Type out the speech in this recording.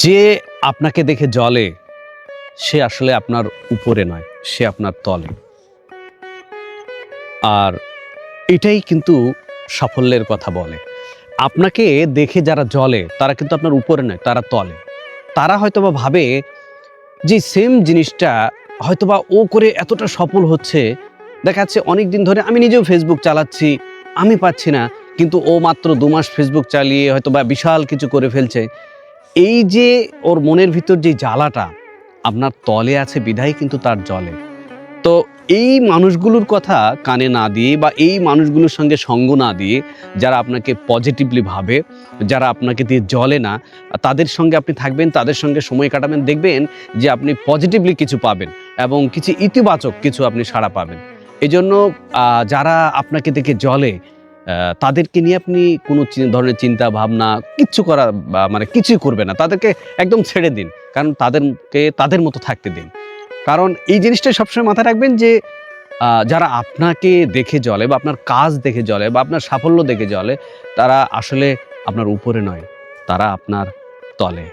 যে আপনাকে দেখে জ্বলে সে আসলে আপনার উপরে নয়, সে আপনার তলে। আর এটাই কিন্তু সাফল্যের কথা বলে। আপনাকে দেখে যারা জ্বলে তারা কিন্তু আপনার উপরে নয়, তারা তলে। তারা হয়তোবা ভাবে যে সেম জিনিসটা হয়তোবা ও করে এতটা সফল হচ্ছে, দেখা যাচ্ছে অনেকদিন ধরে আমি নিজেও ফেসবুক চালাচ্ছি, আমি পাচ্ছি না, কিন্তু ও মাত্র ২ মাস ফেসবুক চালিয়ে হয়তোবা বিশাল কিছু করে ফেলছে। এই যে ওর মনের ভিতর যে জ্বালাটা আপনার তলে আছে বিধায় কিন্তু তার জ্বলে। তো এই মানুষগুলোর কথা কানে না দিয়ে বা এই মানুষগুলোর সঙ্গে সঙ্গ না দিয়ে যারা আপনাকে পজিটিভলি ভাবে, যারা আপনাকে দিয়ে জ্বলে না, তাদের সঙ্গে আপনি থাকবেন, তাদের সঙ্গে সময় কাটাবেন, দেখবেন যে আপনি পজিটিভলি কিছু পাবেন এবং কিছু ইতিবাচক কিছু আপনি সাড়া পাবেন। এজন্য যারা আপনাকে দেখে জ্বলে তাদেরকে নিয়ে আপনি কোনো ধরনের চিন্তা ভাবনা কিচ্ছু করা মানে কিছুই করবেন না। তাদেরকে একদম ছেড়ে দিন। কারণ তাদেরকে তাদের মতো থাকতে দিন। কারণ এই জিনিসটাই সবসময় মাথায় রাখবেন যে যারা আপনাকে দেখে জ্বলে বা আপনার কাজ দেখে জ্বলে বা আপনার সাফল্য দেখে জ্বলে, তারা আসলে আপনার উপরে নয়, তারা আপনার তলে।